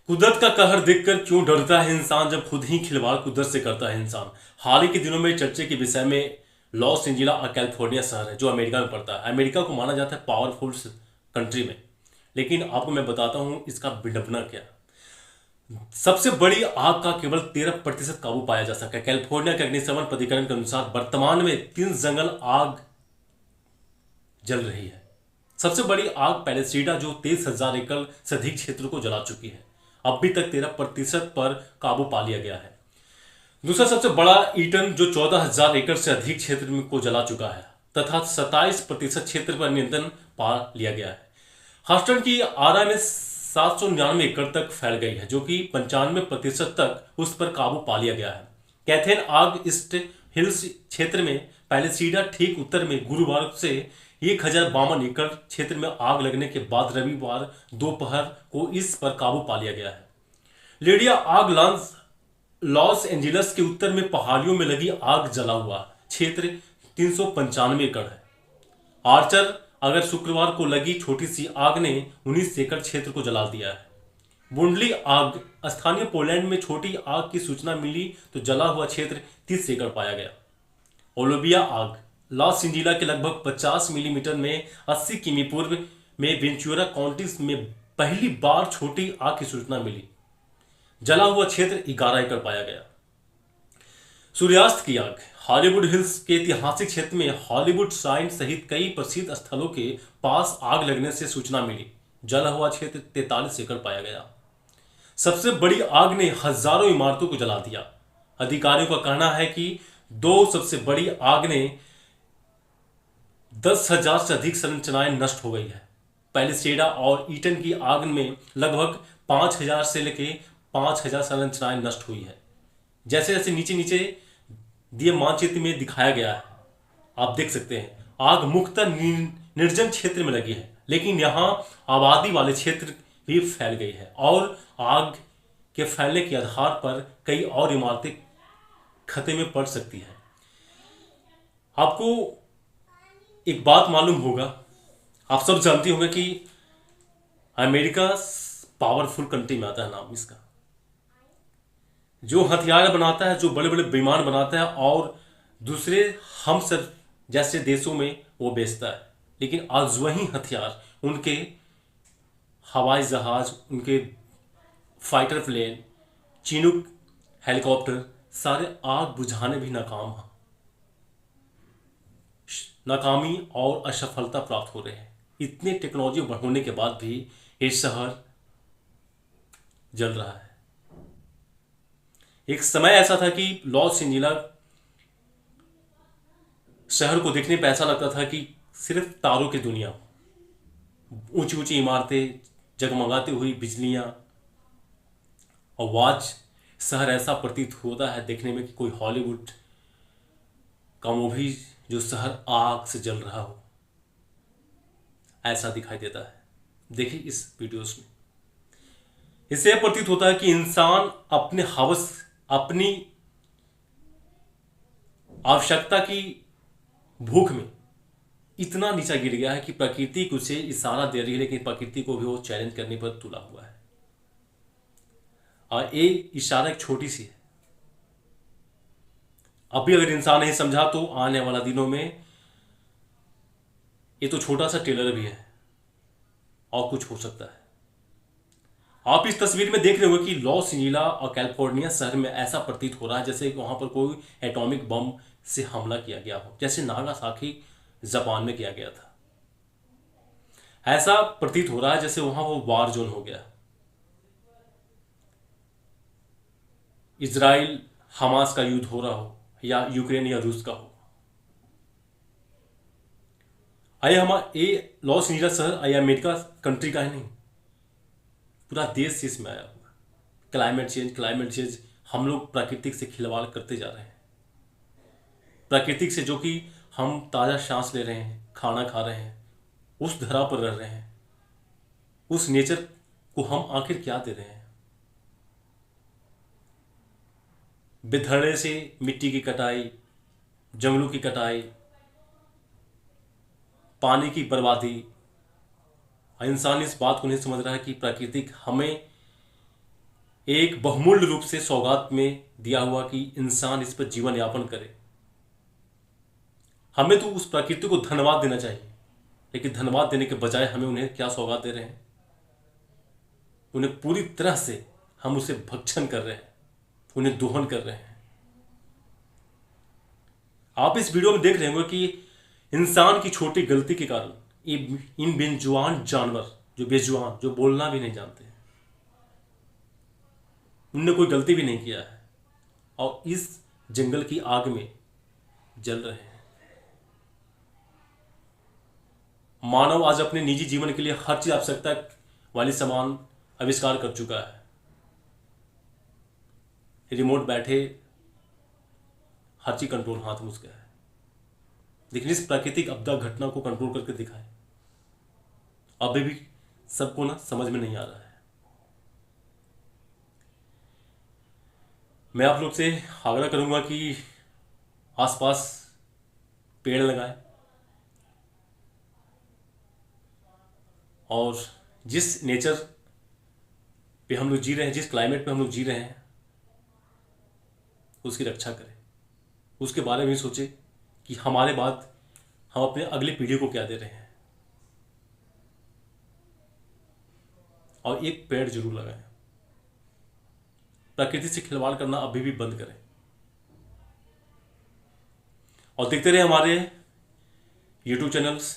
कुदरत का कहर देखकर क्यों डरता है इंसान जब खुद ही खिलवाड़ कुदरत से करता है इंसान। हाल ही के दिनों में चर्चे के विषय में लॉस एंजिला और कैलिफोर्निया शहर है जो अमेरिका में पड़ता है। अमेरिका को माना जाता है पावरफुल कंट्री में, लेकिन आपको मैं बताता हूं इसका विडंबना क्या। सबसे बड़ी आग का केवल 13% काबू पाया जा सका है। कैलिफोर्निया के अग्निशमन प्राधिकरण के अनुसार वर्तमान में 3 जंगल आग जल रही है। सबसे बड़ी आग पैलेसीडा जो 23,000 एकड़ से अधिक क्षेत्र को जला चुकी है। अभी तक 13% पर काबू पा लिया गया है। दूसरा सबसे बड़ा ईटन जो 14,000 एकड़ से अधिक क्षेत्र को जला चुका है तथा 27% क्षेत्र पर नियंत्रण पा लिया गया है। ह्यूस्टन की आरा में 799 एकड़ तक फैल गई है जो कि 95% तक उस पर काबू पा लिया गया है। कैथेन आग ईस्ट हिल्स क्षेत्र में पैलेसीडा ठीक उत्तर में गुरुवार से 1,052 एकड़ क्षेत्र में आग लगने के बाद रविवार दोपहर को इस पर काबू पा लिया गया है। लिडिया आग लॉस एंजिलस के उत्तर में पहाड़ियों में लगी आग जला हुआ क्षेत्र 395 एकड़ है। आर्चर अगर शुक्रवार को लगी छोटी सी आग ने 19 एकड़ क्षेत्र को जला दिया है। बुंडली आग स्थानीय पोलैंड में छोटी आग की सूचना मिली तो जला हुआ क्षेत्र 30 एकड़ पाया गया। ओलोबिया आग लॉस एंजिला के लगभग 50 मिलीमीटर में 80 किमी पूर्व में वेंचुरा काउंटी में पहली बार छोटी आग की सूचना मिली। जला हुआ क्षेत्र 11 एकड़ पाया गया। सूर्यास्त की आग हॉलीवुड हिल्स के ऐतिहासिक क्षेत्र में हॉलीवुड साइन सहित कई प्रसिद्ध स्थलों के पास आग लगने से सूचना मिली। जला हुआ क्षेत्र 43 एकड़ पाया गया। सबसे बड़ी आग ने हजारों इमारतों को जला दिया। अधिकारियों का कहना है कि दो सबसे बड़ी आग ने 10,000 से अधिक संरचनाएं नष्ट हो गई है। पैलेसीडा और ईटन की आग में लगभग 5,000 से लेकर 5,000 संरचनाएं नष्ट हुई है। जैसे जैसे नीचे नीचे दिए मानचित्र में दिखाया गया है आप देख सकते हैं आग मुख्यतः निर्जन क्षेत्र में लगी है, लेकिन यहां आबादी वाले क्षेत्र भी फैल गई है और आग के फैलने के आधार पर कई और इमारतें खतरे में पड़ सकती है। आपको एक बात मालूम होगा, आप सब जानते होंगे कि अमेरिका पावरफुल कंट्री में आता है नाम इसका, जो हथियार बनाता है, जो बड़े बड़े विमान बनाता है और दूसरे हम सब जैसे देशों में वो बेचता है। लेकिन आज वही हथियार उनके हवाई जहाज, उनके फाइटर प्लेन, चिनूक हेलीकॉप्टर सारे आग बुझाने भी नाकामी और असफलता प्राप्त हो रहे हैं। इतने टेक्नोलॉजी होने के बाद भी ये शहर जल रहा है। एक समय ऐसा था कि लॉस एंजिला शहर को देखने पर ऐसा लगता था कि सिर्फ तारों की दुनिया, ऊंची ऊंची इमारतें, जगमगाती हुई बिजलियां, आवाज, शहर ऐसा प्रतीत होता है देखने में कि कोई हॉलीवुड का मूवी जो शहर आग से जल रहा हो, ऐसा दिखाई देता है। देखिए इस वीडियोस में इससे यह प्रतीत होता है कि इंसान अपने हवस, अपनी आवश्यकता की भूख में इतना नीचा गिर गया है कि प्रकृति उसे इशारा दे रही है, लेकिन प्रकृति को भी वो चैलेंज करने पर तुला हुआ है। और ये इशारा एक छोटी सी है। अभी अगर इंसान नहीं समझा तो आने वाला दिनों में ये तो छोटा सा ट्रेलर भी है और कुछ हो सकता है। आप इस तस्वीर में देख रहे हो कि लॉस एंजिला और कैलिफोर्निया शहर में ऐसा प्रतीत हो रहा है जैसे वहां पर कोई एटॉमिक बम से हमला किया गया हो, जैसे नागासाकी जापान में किया गया था। ऐसा प्रतीत हो रहा है जैसे वहां वो वार जोन हो गया, इजराइल हमास का युद्ध हो रहा हो या यूक्रेन या रूस का हो। आइए ये लॉस एंजिला शहर या अमेरिका कंट्री का है नहीं, पूरा देश इसमें आया हुआ। क्लाइमेट चेंज, हम लोग प्राकृतिक से खिलवाड़ करते जा रहे हैं। प्राकृतिक से जो कि हम ताज़ा सांस ले रहे हैं, खाना खा रहे हैं, उस धरा पर रह रहे हैं, उस नेचर को हम आखिर क्या दे रहे हैं। बेधड़े से मिट्टी की कटाई, जंगलों की कटाई, पानी की बर्बादी। इंसान इस बात को नहीं समझ रहा है कि प्राकृतिक हमें एक बहुमूल्य रूप से सौगात में दिया हुआ कि इंसान इस पर जीवन यापन करे। हमें तो उस प्रकृति को धन्यवाद देना चाहिए, लेकिन धन्यवाद देने के बजाय हमें उन्हें क्या सौगात दे रहे हैं? उन्हें पूरी तरह से हम उसे भक्षण कर रहे हैं, उन्हें दोहन कर रहे हैं। आप इस वीडियो में देख रहे होंगे कि इंसान की छोटी गलती के कारण इन बेजुबान जानवर, जो बेजुबान, जो बोलना भी नहीं जानते, उनने कोई गलती भी नहीं किया है और इस जंगल की आग में जल रहे हैं। मानव आज अपने निजी जीवन के लिए हर चीज आवश्यकता वाली सामान आविष्कार कर चुका है। रिमोट बैठे हर चीज कंट्रोल हाथ में उसका है, लेकिन इस प्राकृतिक आपदा घटना को कंट्रोल करके दिखाए, अभी भी सबको ना समझ में नहीं आ रहा है। मैं आप लोग से आग्रह करूंगा कि आसपास पेड़ लगाएं और जिस नेचर पे हम लोग जी रहे हैं, जिस क्लाइमेट पे हम लोग जी रहे हैं, उसकी रक्षा करें। उसके बारे में सोचें कि हमारे बाद हम अपने अगली पीढ़ी को क्या दे रहे हैं, और एक पेड़ जरूर लगाएं। प्रकृति से खिलवाड़ करना अभी भी बंद करें और देखते रहे हमारे YouTube चैनल्स